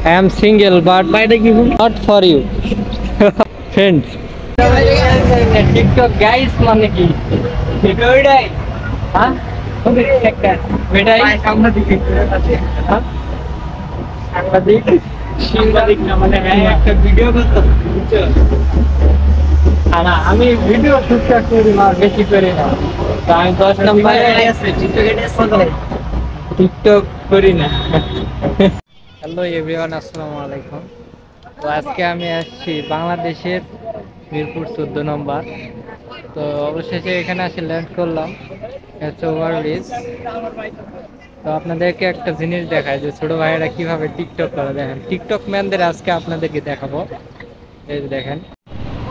I am single, but not for you. Friends. TikTok guys মানে কি? ভিডিওটাই হ্যাঁ? বেটাই সাংবাদিক হ্যাঁ? সাংবাদিক না মানে একটা ভিডিও করতে না আমি ভিডিও শুট করি না বেশি করি না তো আমি 10 নম্বরে টিকটক করি না হ্যালো এভরিওয়ান আসসালামু আলাইকুম তো আজকে আমি আসছি বাংলাদেশের মিরপুর 14 নম্বর তো অবশেষে এখানে এসে ল্যান্ড করলাম হচ্ছে ওভারব্রিজ তো আপনাদেরকে একটা জিনিস দেখায় যে ছোট ভাইয়েরা কিভাবে টিকটক করে দেখেন টিকটক ম্যানদের আজকে আপনাদেরকে দেখাবো এই দেখেন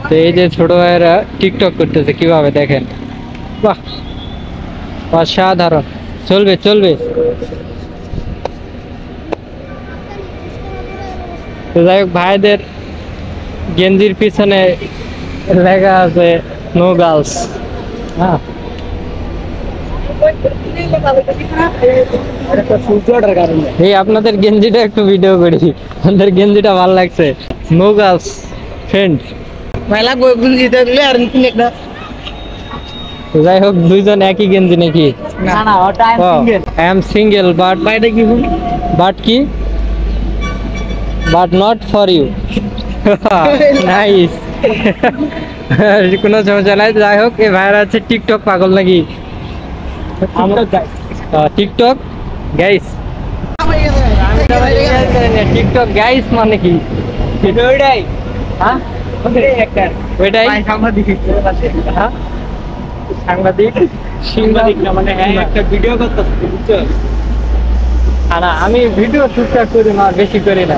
তো এই যে ছোট ভাইয়েরা টিকটক করতেছে কিভাবে দেখেন বাহ অসাধারণ চলবে চলবে তো যাই হোক ভাইদের গেঞ্জির পিছনে লেখা আছে নো গার্লস হ্যাঁ এই আপনাদের গেঞ্জিটা একটু ভিডিও করি আপনাদের গেঞ্জিটা ভালো লাগছে নো গার্লস ফ্রেন্ড যাই হোক দুইজন একই গেঞ্জি নাকি আই এম সিঙ্গেল বাট কি but not for you nice কোনো সমস্যা নাই যাই হোক এই ভাইরা হচ্ছে টিকটক পাগল নাকি টিকটক গাইস টিকটক গাইস মানে কি ওইটাই হ্যাঁ ওইটাই সাংবাদিক হ্যাঁ সাংবাদিক না মানে একটা ভিডিও করতেছি বুঝছো আর আমি ভিডিও শুট করি না বেশি করি না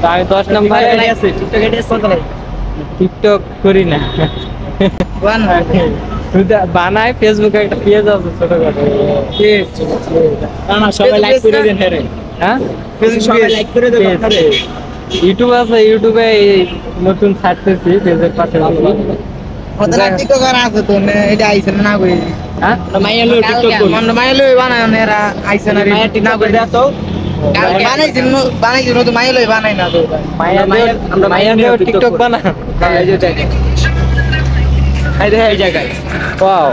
তো আমি 10 নম্বরে আছে টিকটক করি না বানাই ফেসবুকে একটা পেজ আছে ছোটখাটো না সবাই লাইক করে দেন হ্যাঁ ফেসবুক সবাই লাইক করে দেন ইউটিউব আছে ইউটিউবে নতুন ছাড়তেছি পেজের পাশে ওদের টিকটকার আছে তো এটা আইছে না কই হ্যাঁ মাইয়ালো টিকটক মন মাইয়ালো বানায় এরা আইছে না না করে দাও তো বানাইছিল তো মাইয়ালো বানাই না তো আমরা মাইয়ালো টিকটক বানা এই যে এই জায়গায় ওয়াও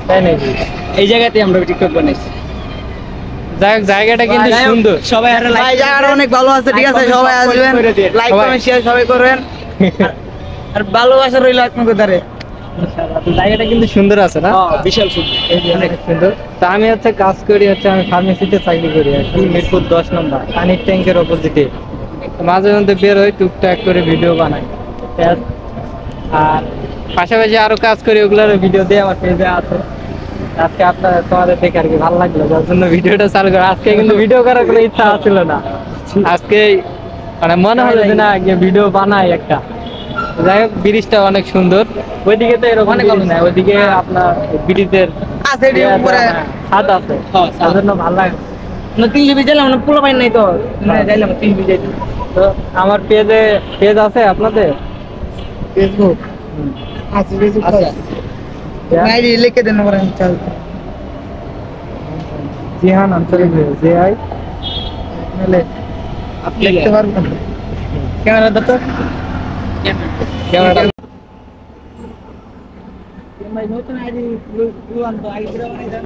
তাই নাকি এই জায়গাতে আমরা টিকটক বানাইছি জায়গাটা কিন্তু সুন্দর সবাই ভাই জায়গাটা অনেক ভালো আছে ঠিক আছে সবাই আসবেন লাইক কমেন্ট শেয়ার সবাই করবেন আর ভালোবাসা রইল আপনাদের ধারে জায়গাটা কিন্তু সুন্দর আছে না বিশাল সুন্দর অনেক সুন্দর তা আমি হচ্ছে কাজ করি হচ্ছে আমি ফার্মেসিতে চাকরি করি আর কি মিরপুর 10 নম্বর পানির ট্যাঙ্কের অপোজিটে মাঝে মধ্যে বের হই টুকটাক করে ভিডিও বানাই আর পাশাপাশি আরো কাজ করি ওগুলোর ভিডিও দিয়ে আমার পেজে আছে আজকে তোমাদের দেখে আর কি ভালো লাগলো যার জন্য ভিডিওটা চালু করে আজকে কিন্তু ভিডিও করার কোনো ইচ্ছা ছিল না আজকে মানে মনে হলো যে না গিয়ে ভিডিও বানাই একটা যাই হোক ব্রিজটা অনেক সুন্দর ওইদিকে তো এরকম না ওইদিকে আপনার ব্রিজের ছাদ আছে তার জন্য ভালো লাগে পোলা পাই নাই তো তো আমার পেজ আছে আপনাদের ফেসবুক আছে ফেসবুক আইডি লিখে দেন পরে চল জিহান আন্তরিক জেআই নালে আপনি লিখতে পারবেন ক্যামেরা দাও তো ক্যামেরা ভাই নতুন আইডি লুয়ান তো আইডি বানাই দেন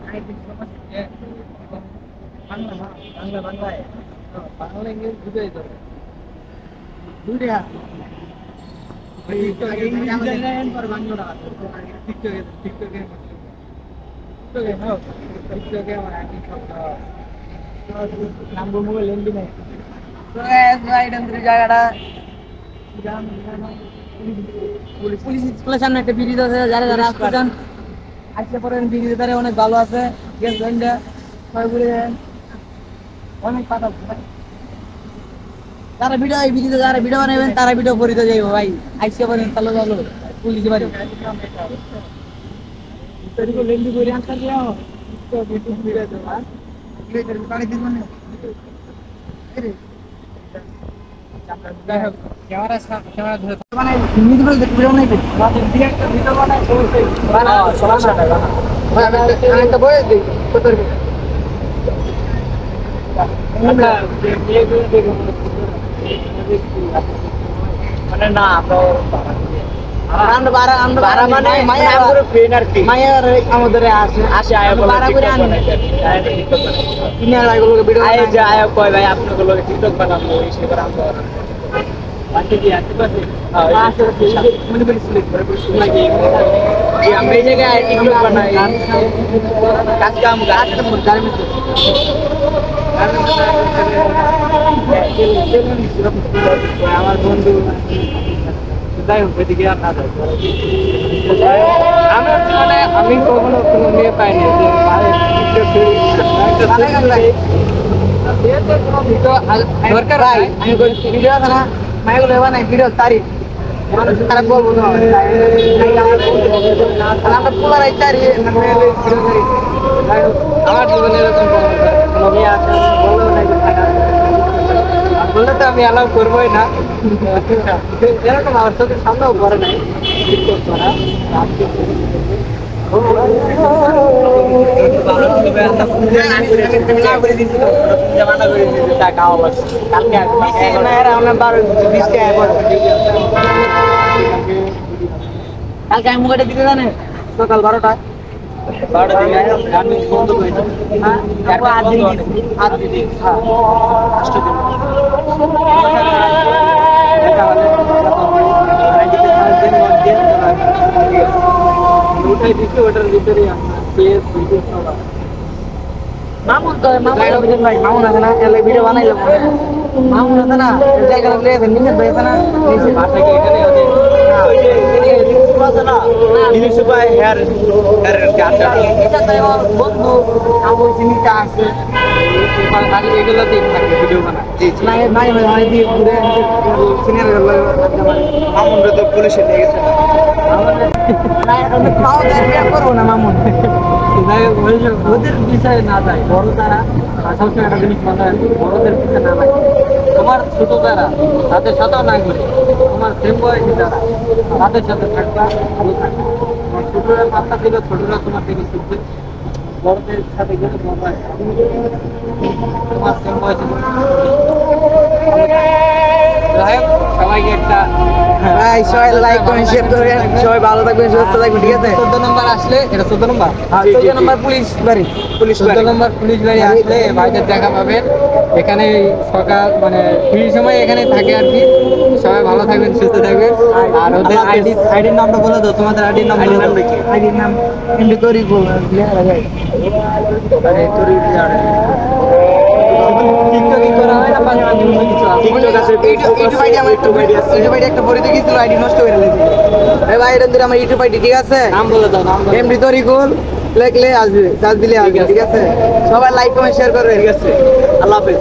আইডি সমস্যা বাংলা বাংলা ইংলিশ দুটোই তো দুইটা পুলিশ স্কুলের সামনে একটা ব্রিজ আছে যারা যারা আসতেছেন আসতে পারেন ব্রিজের ধারে অনেক ভালো আছে অনেক পাতা যারা ভিডিও এই ভিডিওতে যারা ভিডিও বানাবেন তারা ভিডিও করিতে যাইবো ভাই আইসে পারেন চালো চালো পুলিশ বাড়ি তরিকো লেন্ডি করে আনতে যাও তো ইউটিউব ভিডিও তো আর লেটার পানি দিন মানে আরে ক্যামেরা ধরে মানে নিতে বল ভিডিও নাই বাকি দিয়ে একটা ভিডিও বানাই বানাও সমস্যা নাই বানাও ভাই আমি একটা বয়স দেই কত মানে না আমরা মানে মায়ের আমাদের আসে ভাড়া করে আনি কিনে লাগলো ভিডিও আয় যে আয় কয় ভাই আপনাদের লোকে টিকটক বানাবো এই সে করে আমরা বাকি কি আছে পাশে মনে মনে সিলেক্ট করে লাগে যে আমরা এই জায়গায় টিকটক বানাই কাজ কাম গার্মেন্টস আমার বন্ধু যাই হোক এদিকে আর না যায় আমার জীবনে আমি কখনো কোনো মেয়ে পাইনি দরকার আমি ভিডিও আছে না মাইগুলো এবার নাই ভিডিও তারিখ মানুষ খারাপ বলবো না আমরা পোলারাই চারি আমার জীবনে এরকম কোনো মেয়ে আছে বললেও নাই বললে তো আমি অ্যালাউ করবোই না এরকম আমার চোখের সামনেও পড়ে নাই কালকে আমি মুখটা দিতে জানেন সকাল 12টায় বন্ধ করে উঠাই দিচ্ছি ওটার ভিতরে মামুন মামুন আছে না এলে ভিডিও বানাইলাম মামুন আছে না জায়গা নিচে বেছে না নিচে ভাষা কি এখানে বন্ধু আমার জিনিসটা আছে এগুলো ভিডিও মামুনরা তো পুলিশে নিয়ে গেছে করবো না মামুন ওদের বিষয়ে না যায় বড় তারা সবসময় একটা জিনিস মাথায় বড়দের পিছনে না লাগে তোমার ছোট যারা তাদের সাথেও না করে তোমার সেম বয়সী যারা তাদের সাথে থাকবা ভালো থাকবে ছোটরা মাথা দিলে ছোটরা তোমার থেকে শিখবে বড়দের সাথে গেলে তোমার সেম বয়সী সবাইকে একটা সবাই লাইক কমেন্ট শেয়ার করেন সবাই ভালো থাকবেন সুস্থ থাকবেন ঠিক আছে 14 নম্বর আসলে এটা 14 নম্বর 14 নম্বর পুলিশ বাড়ি 14 নম্বর পুলিশ বাড়ি আসলে ভাইদের দেখা পাবেন এখানে সকাল মানে ফ্রি সময় এখানে থাকে আর কি সবাই ভালো থাকবেন সুস্থ থাকবেন আর ওদের আইডির নামটা বলে দাও তোমাদের আইডির নাম কি আইডির নাম এমডি তরি বল আরে তরি টিকটক করা হয় না পাঁচ মিনিট কিছু টিকটক আছে ইউটিউব আইডি আমার ইউটিউব আইডি একটা পরে গিয়েছিল আইডি নষ্ট করে দিয়েছি এই ভাই এর আমার ইউটিউব আইডি ঠিক আছে নাম বলে দাও নাম এমডি তরিকুল লিখলে আসবে সার্চ দিলে আসবে ঠিক আছে সবাই লাইক কমেন্ট শেয়ার করবে ঠিক আছে আল্লাহ হাফেজ